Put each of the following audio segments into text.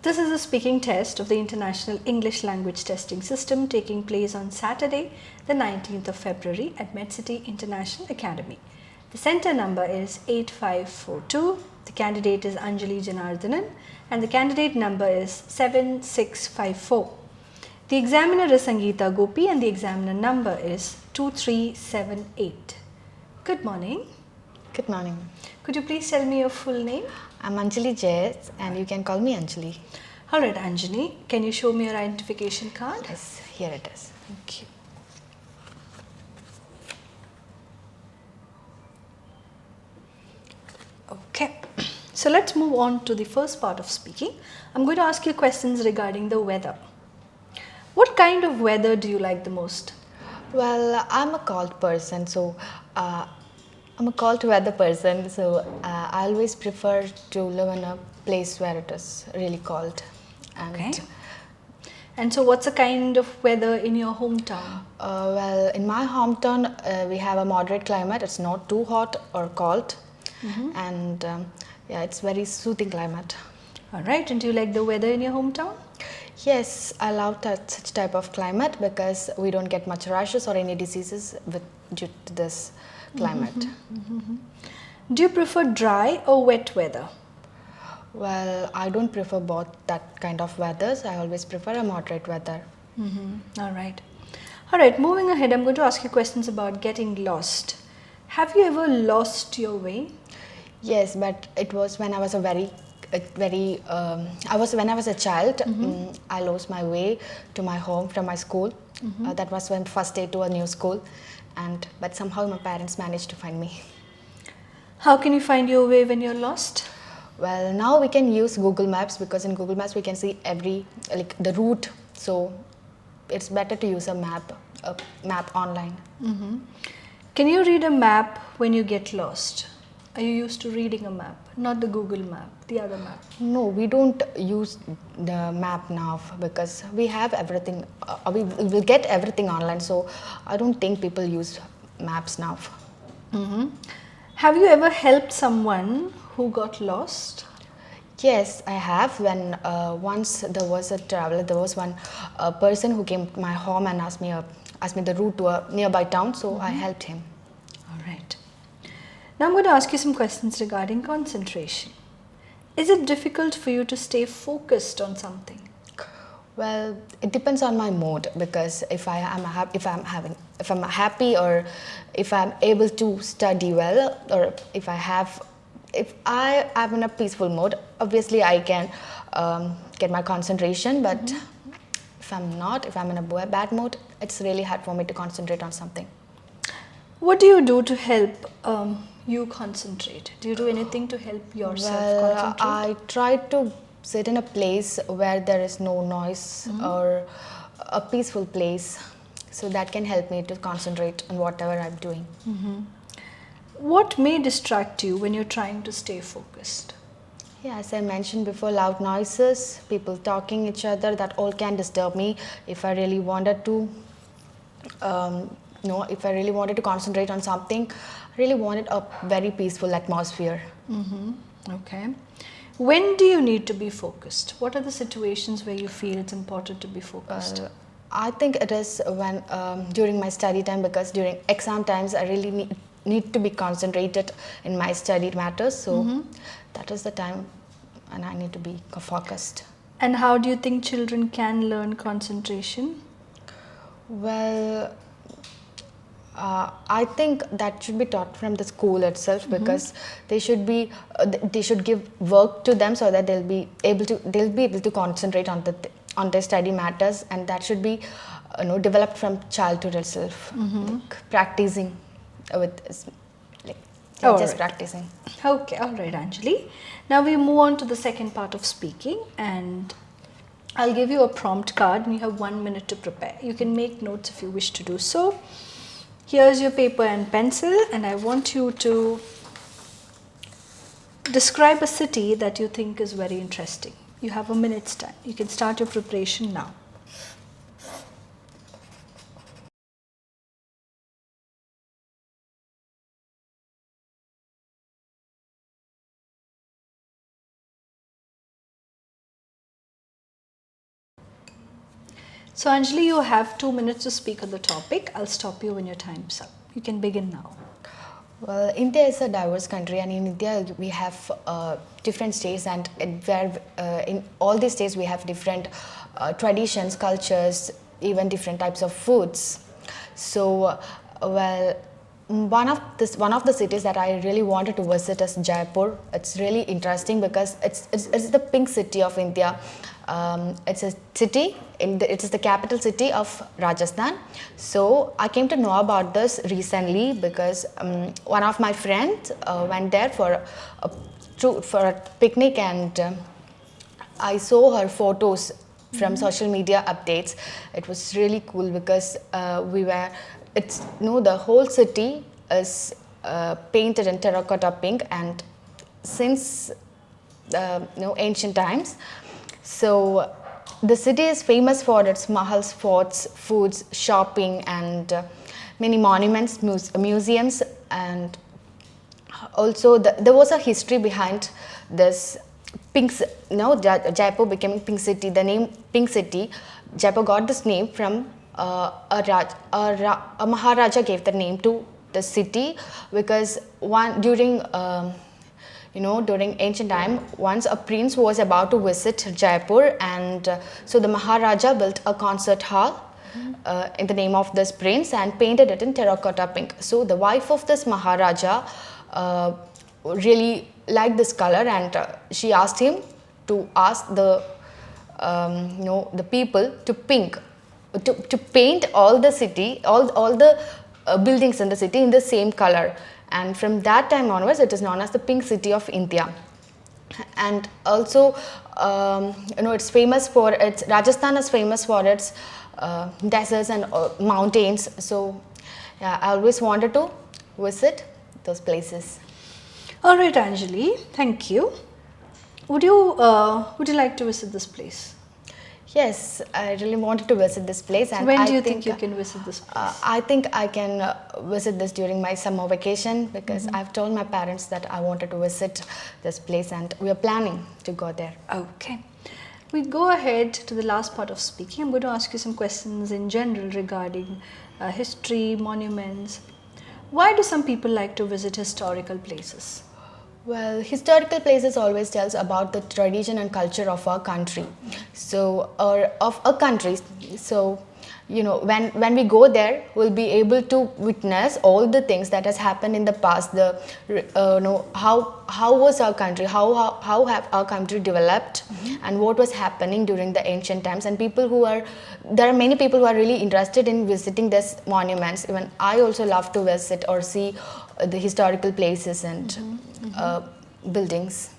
This is a speaking test of the International English Language Testing System taking place on Saturday, the 19th of February at Medcity International Academy. The center number is 8542. The candidate is Anjali Janardhanan and the candidate number is 7654. The examiner is Sangeeta Gopi and the examiner number is 2378. Good morning. Good morning. Could you please tell me your full name? I'm Anjali Jayat and you can call me Anjali. Alright Anjali, can you show me your identification card? Yes, here it is. Thank you. Okay, so let's move on to the first part of speaking. I'm going to ask you questions regarding the weather. What kind of weather do you like the most? Well, I'm a cold person, so I'm a cold weather person, so I always prefer to live in a place where it is really cold. Okay. And so what's the kind of weather in your hometown? Well, in my hometown, we have a moderate climate. It's not too hot or cold. And yeah, it's very soothing climate. Alright, and do you like the weather in your hometown? Yes, I love such type of climate because we don't get much rashes or any diseases due to this climate. Do you prefer dry or wet weather? Well, I don't prefer both that kind of weathers. I always prefer a moderate weather. Alright. Alright, moving ahead, I'm going to ask you questions about getting lost. Have you ever lost your way? Yes, but it was when I was when I was a child. I lost my way to my home from my school. That was my first day to a new school, but somehow my parents managed to find me. How can you find your way when you're lost? Well, now we can use Google Maps because in Google Maps we can see the route. So it's better to use a map online. Can you read a map when you get lost? Are you used to reading a map? Not the Google map, the other map. No, we don't use the map now because we have everything. We will get everything online. So I don't think people use maps now. Have you ever helped someone who got lost? Yes, I have. When once there was a traveler, there was one person who came to my home and asked me the route to a nearby town. So I helped him. All right. Now I'm going to ask you some questions regarding concentration. Is it difficult for you to stay focused on something? Well, it depends on my mood because if I'm happy or if I'm able to study well or if I am in a peaceful mood, obviously I can get my concentration. But if I'm in a bad mood, it's really hard for me to concentrate on something. What do you do to help you concentrate? Do you do anything to help yourself concentrate? I try to sit in a place where there is no noise or a peaceful place, so that can help me to concentrate on whatever I'm doing. What may distract you when you're trying to stay focused? Yeah, as I mentioned before, loud noises, people talking each other, that all can disturb me if I really wanted to if I really wanted to concentrate on something. I really wanted a very peaceful atmosphere. Okay. When do you need to be focused? What are the situations where you feel it's important to be focused? I think it is when during my study time, because during exam times I really need to be concentrated in my study matters. So that is the time and I need to be focused. And how do you think children can learn concentration? Well, I think that should be taught from the school itself because they should give work to them so that they'll be able to concentrate on their study matters, and that should be developed from childhood itself, like practicing with practicing. Okay, all right, Anjali. Now we move on to the second part of speaking, and I'll give you a prompt card and you have 1 minute to prepare. You can make notes if you wish to do so. Here's your paper and pencil, and I want you to describe a city that you think is very interesting. You have a minute's time. You can start your preparation now. So Anjali, you have 2 minutes to speak on the topic. I'll stop you when your time's up. You can begin now. Well, India is a diverse country, and in India we have different states, and in all these states we have different traditions, cultures, even different types of foods. So, one of the cities that I really wanted to visit is Jaipur. It's really interesting because it's the pink city of India. It's a city, it is the capital city of Rajasthan. So I came to know about this recently because one of my friends went there for a picnic, and I saw her photos from social media updates. It was really cool because the whole city is painted in terracotta pink, and since ancient times. So the city is famous for its mahals, forts, foods, shopping, and many monuments, museums, and also there was a history behind this Jaipur becoming pink city. The name pink city, Jaipur got this name from a Maharaja gave the name to the city because during ancient time, once a prince was about to visit Jaipur, and so the Maharaja built a concert hall in the name of this prince and painted it in terracotta pink. So the wife of this Maharaja really liked this color, and she asked him to ask the people to paint all the city, all the buildings in the city in the same color. And from that time onwards, it is known as the pink city of India. And also, it's famous for Rajasthan is famous for its deserts and mountains. So, yeah, I always wanted to visit those places. All right, Anjali, thank you. Would you like to visit this place? Yes, I really wanted to visit this place. And when do you think you can visit this place? I think I can visit this during my summer vacation because I've told my parents that I wanted to visit this place, and we are planning to go there. Okay. We go ahead to the last part of speaking. I'm going to ask you some questions in general regarding history, monuments. Why do some people like to visit historical places? Well, historical places always tells about the tradition and culture of our country, or of a country. So, when we go there, we'll be able to witness all the things that has happened in the past. How was our country? How have our country developed, and what was happening during the ancient times? And there are many people who are really interested in visiting these monuments. Even I also love to visit or see the historical places and buildings.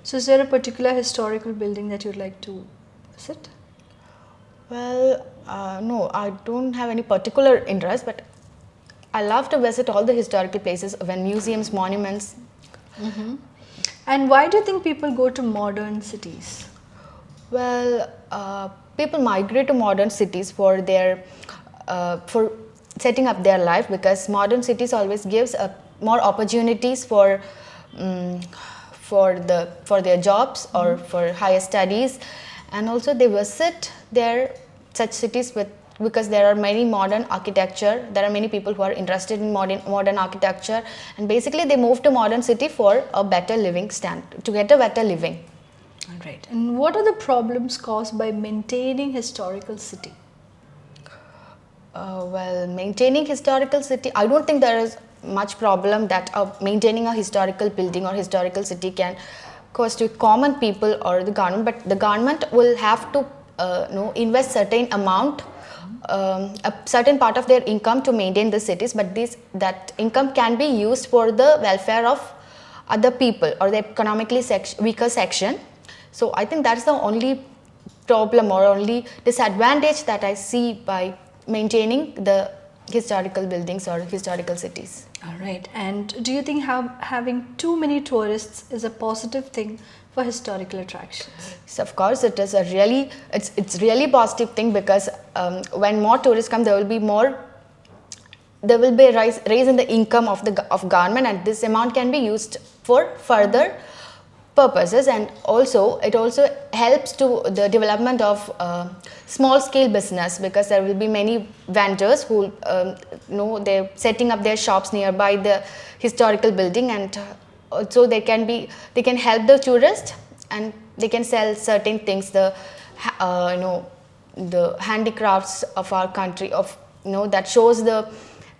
So is there a particular historical building that you'd like to visit? Well, no, I don't have any particular interest, but I love to visit all the historical places, museums, monuments. And why do you think people go to modern cities? Well, people migrate to modern cities for setting up their life, because modern cities always gives more opportunities for their jobs or for higher studies, and also they visit such cities because there are many modern architecture. There are many people who are interested in modern architecture, and basically they move to modern city for a better living to get a better living. All right. And what are the problems caused by maintaining historical city? Well, maintaining historical city, I don't think there is much problem that maintaining a historical building or historical city can cause to common people or the government, but the government will have to invest certain amount, a certain part of their income to maintain the cities, but that income can be used for the welfare of other people or the economically weaker section. So I think that's the only problem or only disadvantage that I see by maintaining the historical buildings or historical cities. All right. And do you think having too many tourists is a positive thing for historical attractions? So of course, it's really positive thing, because when more tourists come, there will be a raise in the income of government, and this amount can be used for further purposes, and also it also helps to the development of small scale business, because there will be many vendors who they're setting up their shops nearby the historical building, and also they can help the tourists, and they can sell certain things, the the handicrafts of our country, of that shows the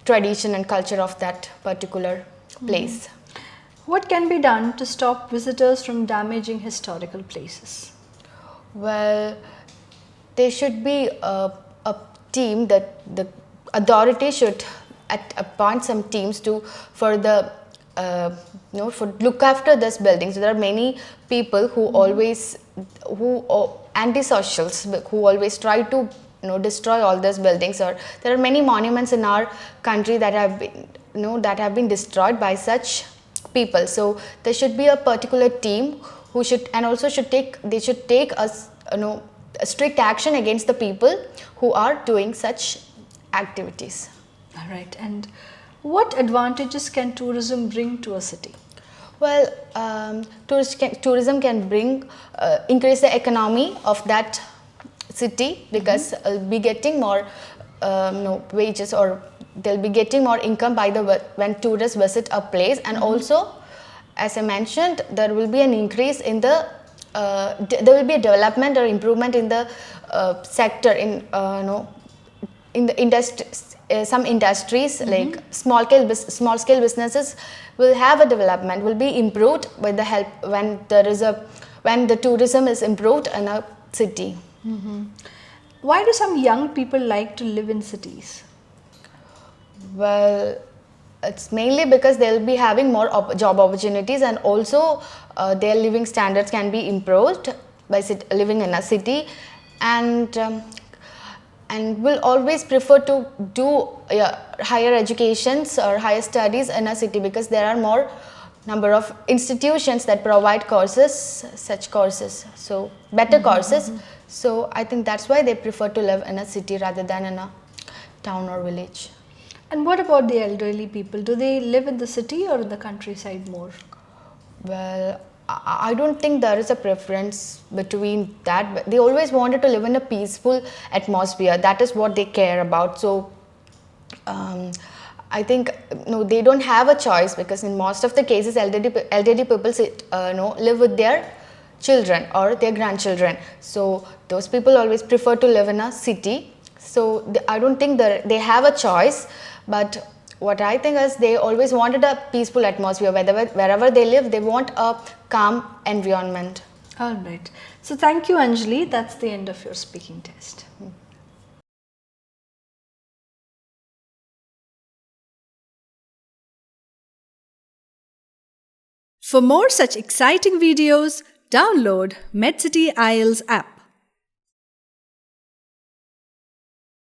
tradition and culture of that particular place. What can be done to stop visitors from damaging historical places? Well, there should be a team, that the authority should appoint some teams to for the for look after this building. So there are many people who always anti-socials who always try to destroy all these buildings, or there are many monuments in our country that have been destroyed by such people. So there should be a particular team who should take a strict action against the people who are doing such activities. All right. And what advantages can tourism bring to a city? Well, tourism can bring increase the economy of that city, because we'll be getting more wages, or they'll be getting more income when tourists visit a place. And also, as I mentioned, there will be an increase in the there will be a development or improvement in the sector, in the industry. Some industries like small scale businesses will have a development, will be improved with the help when the tourism is improved in a city. Why do some young people like to live in cities? Well, it's mainly because they'll be having more job opportunities, and also their living standards can be improved by living in a city, and will always prefer to do higher educations or higher studies in a city, because there are more number of institutions that provide such courses, so better courses. So I think that's why they prefer to live in a city rather than in a town or village. And what about the elderly people? Do they live in the city or in the countryside more? Well, I don't think there is a preference between that, but they always wanted to live in a peaceful atmosphere. That is what they care about. So I think they don't have a choice, because in most of the cases elderly people live with their children or their grandchildren. So those people always prefer to live in a city. So I don't think that they have a choice, but what I think is they always wanted a peaceful atmosphere. Wherever they live, they want a calm environment. All right. So thank you, Anjali. That's the end of your speaking test. For more such exciting videos, download Medcity IELTS app.